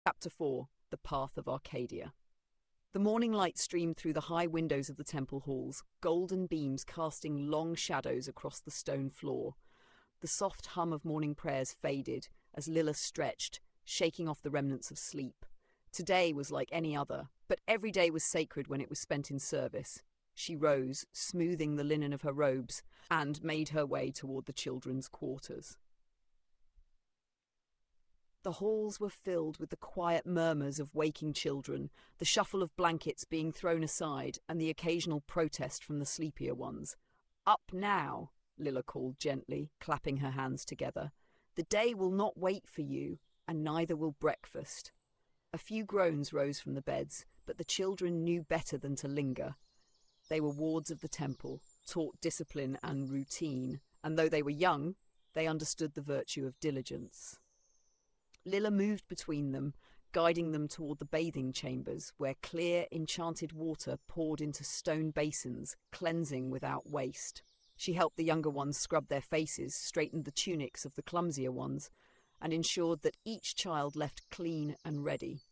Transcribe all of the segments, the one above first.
Chapter 4. The Path of Arcadia. The morning light streamed through the high windows of the temple halls, golden beams casting long shadows across the stone floor. The soft hum of morning prayers faded as Lilla stretched, shaking off the remnants of sleep. Today was like any other, but every day was sacred when it was spent in service. She rose, smoothing the linen of her robes, and made her way toward the children's quarters. The halls were filled with the quiet murmurs of waking children, the shuffle of blankets being thrown aside, and the occasional protest from the sleepier ones. "Up now," Lilla called gently, clapping her hands together. "The day will not wait for you, and neither will breakfast." A few groans rose from the beds, but the children knew better than to linger. They were wards of the temple, taught discipline and routine, and though they were young, they understood the virtue of diligence. Lilla moved between them, guiding them toward the bathing chambers, where clear, enchanted water poured into stone basins, cleansing without waste. She helped the younger ones scrub their faces, straightened the tunics of the clumsier ones, and ensured that each child left clean and ready.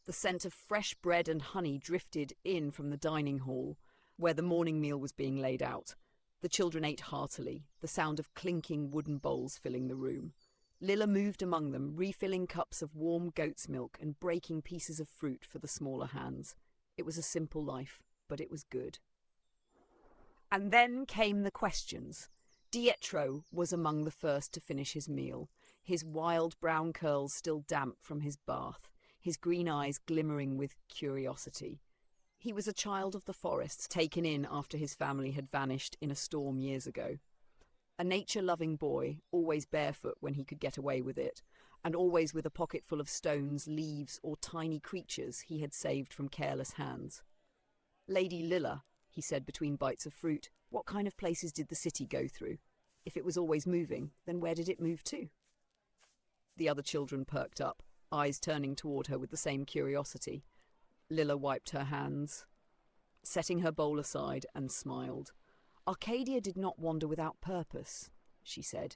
The scent of fresh bread and honey drifted in from the dining hall, where the morning meal was being laid out. The children ate heartily, the sound of clinking wooden bowls filling the room. Lilla moved among them, refilling cups of warm goat's milk and breaking pieces of fruit for the smaller hands. It was a simple life, but it was good. And then came the questions. Dietro was among the first to finish his meal, his wild brown curls still damp from his bath, his green eyes glimmering with curiosity. He was a child of the forest, taken in after his family had vanished in a storm years ago. A nature-loving boy, always barefoot when he could get away with it, and always with a pocket full of stones, leaves, or tiny creatures he had saved from careless hands. "Lady Lilla," he said between bites of fruit, "what kind of places did the city go through? If it was always moving, then where did it move to?" The other children perked up, eyes turning toward her with the same curiosity. Lilla wiped her hands, setting her bowl aside, and smiled. "Arcadia did not wander without purpose," she said.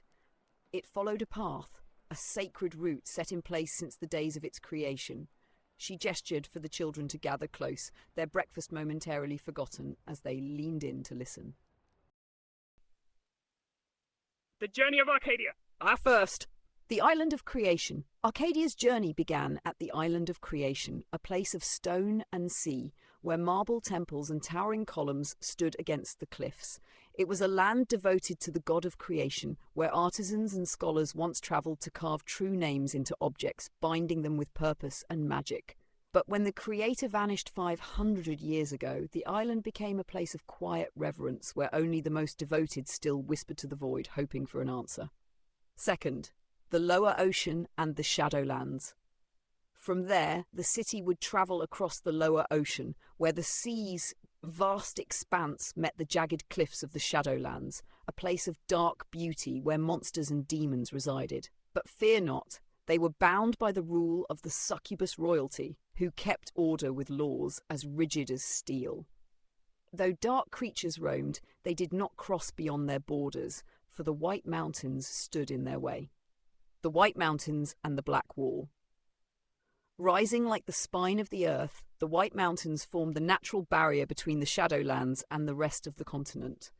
"It followed a path, a sacred route set in place since the days of its creation." She gestured for the children to gather close, their breakfast momentarily forgotten as they leaned in to listen. The journey of Arcadia. First, the Island of Creation. Arcadia's journey began at the Island of Creation, a place of stone and sea, where marble temples and towering columns stood against the cliffs. It was a land devoted to the god of creation, where artisans and scholars once travelled to carve true names into objects, binding them with purpose and magic. But when the creator vanished 500 years ago, the island became a place of quiet reverence, where only the most devoted still whispered to the void, hoping for an answer. Second, the lower ocean and the Shadowlands. From there, the city would travel across the lower ocean, where the sea's vast expanse met the jagged cliffs of the Shadowlands, a place of dark beauty where monsters and demons resided. But fear not, they were bound by the rule of the succubus royalty, who kept order with laws as rigid as steel. Though dark creatures roamed, they did not cross beyond their borders, for the White Mountains stood in their way. The White Mountains and the Black Wall. Rising like the spine of the earth, the White Mountains formed the natural barrier between the Shadowlands and the rest of the continent.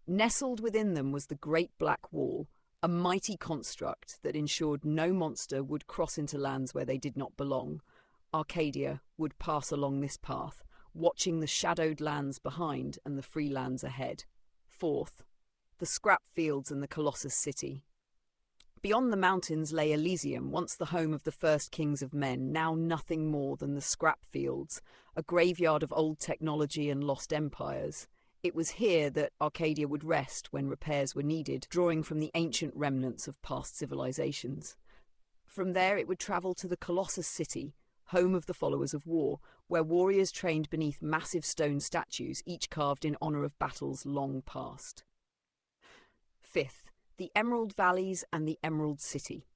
Nestled within them was the Great Black Wall, a mighty construct that ensured no monster would cross into lands where they did not belong. Arcadia would pass along this path, watching the shadowed lands behind and the free lands ahead. Fourth, the scrap fields and the Colossus city. Beyond the mountains lay Elysium, once the home of the first kings of men, now nothing more than the scrap fields, a graveyard of old technology and lost empires. It was here that Arcadia would rest when repairs were needed, drawing from the ancient remnants of past civilizations. From there it would travel to the Colossus city, home of the followers of war, where warriors trained beneath massive stone statues, each carved in honor of battles long past. Fifth, the Emerald Valleys and the Emerald City.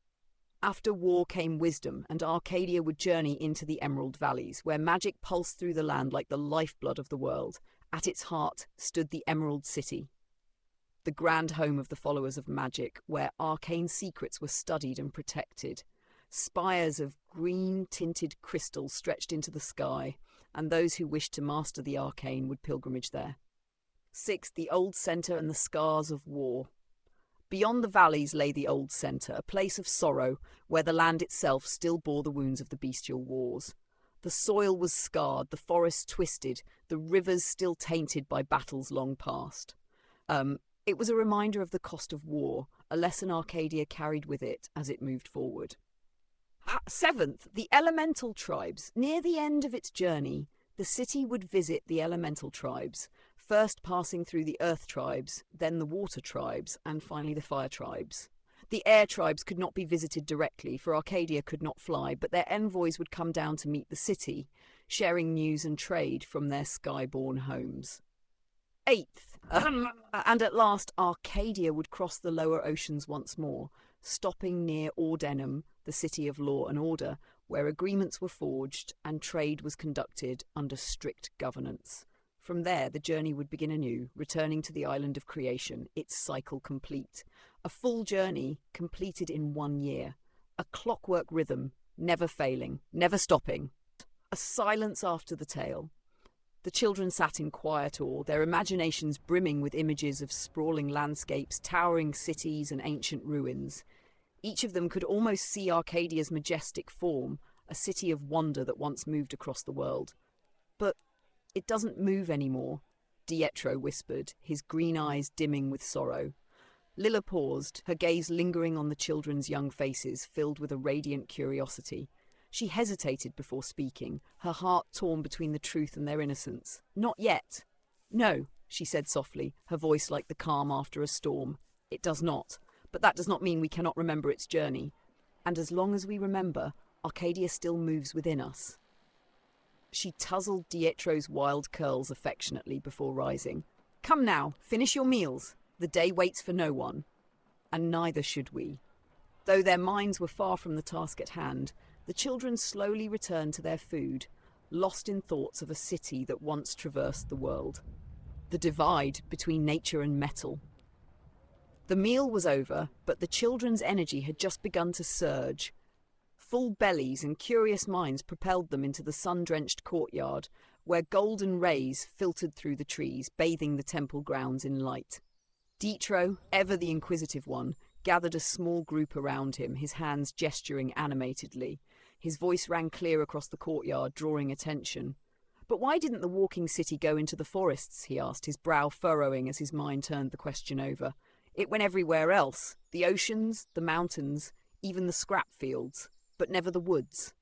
After war came wisdom, and Arcadia would journey into the Emerald Valleys, where magic pulsed through the land like the lifeblood of the world. At its heart stood the Emerald City, the grand home of the followers of magic, where arcane secrets were studied and protected. Spires of green-tinted crystal stretched into the sky, and those who wished to master the arcane would pilgrimage there. 6. The Old Centre and the Scars of War. Beyond the valleys lay the Old Centre, a place of sorrow, where the land itself still bore the wounds of the bestial wars. The soil was scarred, the forests twisted, the rivers still tainted by battles long past. It was a reminder of the cost of war, a lesson Arcadia carried with it as it moved forward. 7th, the Elemental Tribes. Near the end of its journey, the city would visit the Elemental Tribes, first passing through the Earth Tribes, then the Water Tribes, and finally the Fire Tribes. The Air Tribes could not be visited directly, for Arcadia could not fly, but their envoys would come down to meet the city, sharing news and trade from their sky-born homes. 8th, and at last Arcadia would cross the lower oceans once more, stopping near Ordenum, the city of law and order, where agreements were forged and trade was conducted under strict governance. From there, the journey would begin anew, returning to the island of creation, its cycle complete. A full journey completed in 1 year. A clockwork rhythm, never failing, never stopping. A silence after the tale. The children sat in quiet awe, their imaginations brimming with images of sprawling landscapes, towering cities, and ancient ruins. Each of them could almost see Arcadia's majestic form, a city of wonder that once moved across the world. But it doesn't move anymore, Dietro whispered, his green eyes dimming with sorrow. Lilla paused, her gaze lingering on the children's young faces, filled with a radiant curiosity. She hesitated before speaking, her heart torn between the truth and their innocence. Not yet. No, she said softly, her voice like the calm after a storm. It does not. But that does not mean we cannot remember its journey. And as long as we remember, Arcadia still moves within us. She tousled Dietro's wild curls affectionately before rising. Come now, finish your meals. The day waits for no one. And neither should we. Though their minds were far from the task at hand, the children slowly returned to their food, lost in thoughts of a city that once traversed the world. The divide between nature and metal. The meal was over, but the children's energy had just begun to surge. Full bellies and curious minds propelled them into the sun-drenched courtyard, where golden rays filtered through the trees, bathing the temple grounds in light. Dietro, ever the inquisitive one, gathered a small group around him, his hands gesturing animatedly. His voice rang clear across the courtyard, drawing attention. But why didn't the walking city go into the forests, he asked, his brow furrowing as his mind turned the question over. It went everywhere else, the oceans, the mountains, even the scrap fields, but never the woods.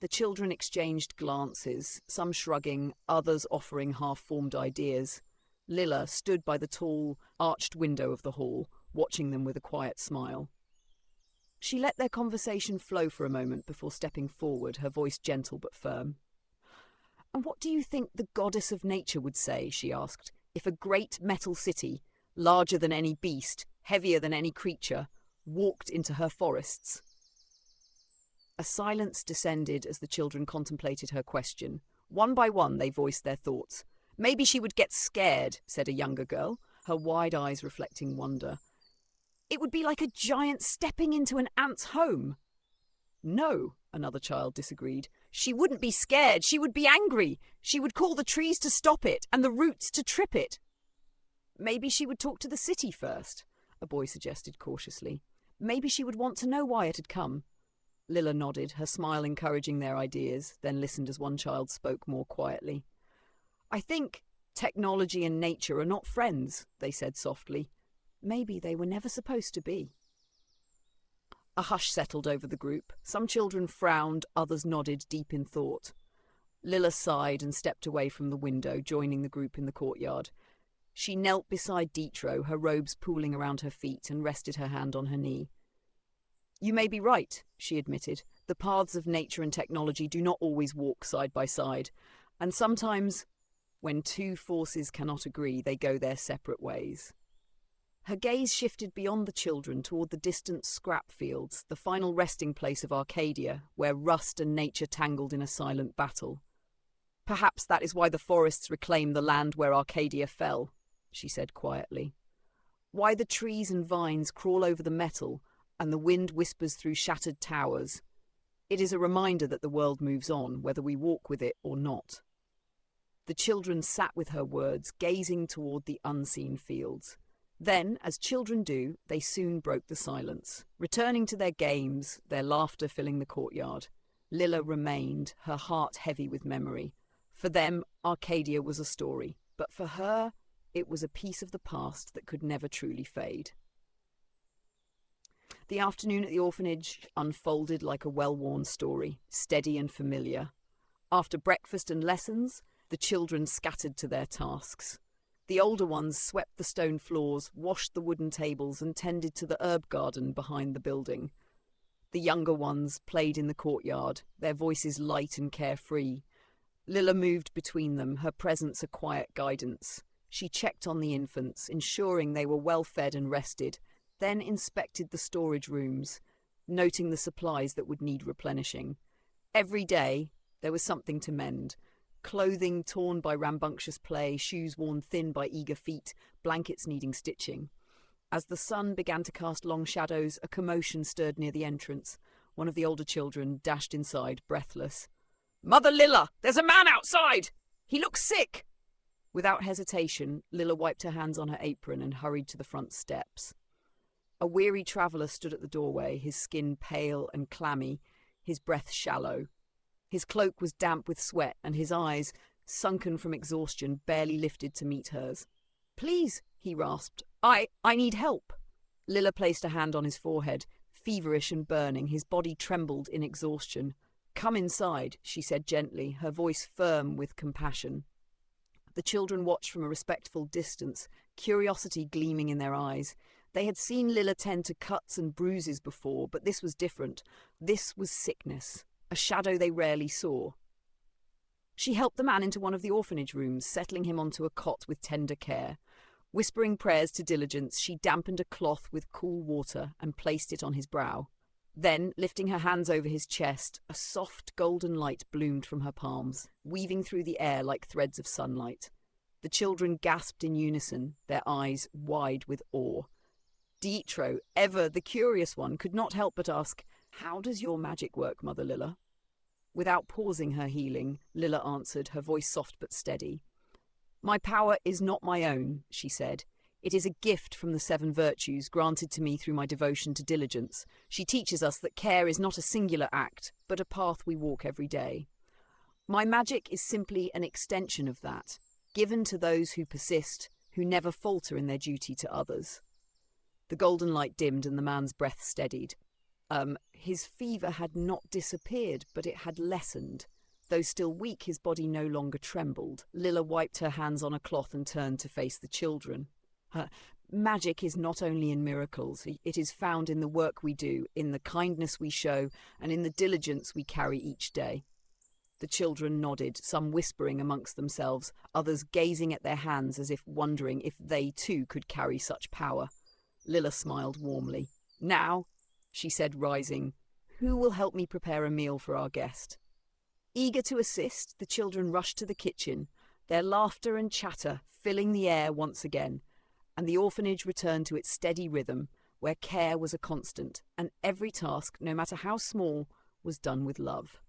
The children exchanged glances, some shrugging, others offering half-formed ideas. Lilla stood by the tall, arched window of the hall, watching them with a quiet smile. She let their conversation flow for a moment before stepping forward, her voice gentle but firm. And what do you think the goddess of nature would say, she asked, if a great metal city, larger than any beast, heavier than any creature, walked into her forests? A silence descended as the children contemplated her question. One by one they voiced their thoughts. Maybe she would get scared, said a younger girl, her wide eyes reflecting wonder. It would be like a giant stepping into an ant's home. No, another child disagreed. She wouldn't be scared, she would be angry. She would call the trees to stop it and the roots to trip it. Maybe she would talk to the city first, a boy suggested cautiously. Maybe she would want to know why it had come. Lilla nodded, her smile encouraging their ideas, then listened as one child spoke more quietly. I think technology and nature are not friends, they said softly. Maybe they were never supposed to be. A hush settled over the group. Some children frowned, others nodded, deep in thought. Lilla sighed and stepped away from the window, joining the group in the courtyard. She knelt beside Dietro, her robes pooling around her feet, and rested her hand on her knee. You may be right, she admitted. The paths of nature and technology do not always walk side by side, and sometimes, when two forces cannot agree, they go their separate ways. Her gaze shifted beyond the children toward the distant scrap fields, the final resting place of Arcadia, where rust and nature tangled in a silent battle. Perhaps that is why the forests reclaim the land where Arcadia fell, she said quietly. Why the trees and vines crawl over the metal, and the wind whispers through shattered towers. It is a reminder that the world moves on, whether we walk with it or not. The children sat with her words, gazing toward the unseen fields. Then, as children do, they soon broke the silence, returning to their games, their laughter filling the courtyard. Lilla remained, her heart heavy with memory. For them, Arcadia was a story, but for her, it was a piece of the past that could never truly fade. The afternoon at the orphanage unfolded like a well-worn story, steady and familiar. After breakfast and lessons, the children scattered to their tasks. The older ones swept the stone floors, washed the wooden tables, and tended to the herb garden behind the building. The younger ones played in the courtyard, their voices light and carefree. Lilla moved between them, her presence a quiet guidance. She checked on the infants, ensuring they were well fed and rested, then inspected the storage rooms, noting the supplies that would need replenishing. Every day, there was something to mend. Clothing torn by rambunctious play, shoes worn thin by eager feet, blankets needing stitching. As the sun began to cast long shadows, a commotion stirred near the entrance. One of the older children dashed inside, breathless. "Mother Lilla, there's a man outside! He looks sick!" Without hesitation, Lilla wiped her hands on her apron and hurried to the front steps. A weary traveller stood at the doorway, his skin pale and clammy, his breath shallow. His cloak was damp with sweat, and his eyes, sunken from exhaustion, barely lifted to meet hers. "Please," he rasped, I need help." Lilla placed a hand on his forehead, feverish and burning. His body trembled in exhaustion. "Come inside," she said gently, her voice firm with compassion. The children watched from a respectful distance, curiosity gleaming in their eyes. They had seen Lilla tend to cuts and bruises before, but this was different. This was sickness, a shadow they rarely saw. She helped the man into one of the orphanage rooms, settling him onto a cot with tender care. Whispering prayers to Diligence, she dampened a cloth with cool water and placed it on his brow. Then, lifting her hands over his chest, a soft golden light bloomed from her palms, weaving through the air like threads of sunlight. The children gasped in unison, their eyes wide with awe. Dietro, ever the curious one, could not help but ask, "How does your magic work, Mother Lilla?" Without pausing her healing, Lilla answered, her voice soft but steady. "My power is not my own," she said. "It is a gift from the 7 virtues granted to me through my devotion to Diligence. She teaches us that care is not a singular act, but a path we walk every day. My magic is simply an extension of that, given to those who persist, who never falter in their duty to others." The golden light dimmed and the man's breath steadied. His fever had not disappeared, but it had lessened. Though still weak, his body no longer trembled. Lilla wiped her hands on a cloth and turned to face the children. Magic is not only in miracles, it is found in the work we do, in the kindness we show, and in the diligence we carry each day. The children nodded, some whispering amongst themselves, others gazing at their hands as if wondering if they too could carry such power. Lilla smiled warmly. "Now," she said, rising, "who will help me prepare a meal for our guest?" Eager to assist, the children rushed to the kitchen, their laughter and chatter filling the air once again, and the orphanage returned to its steady rhythm, where care was a constant, and every task, no matter how small, was done with love.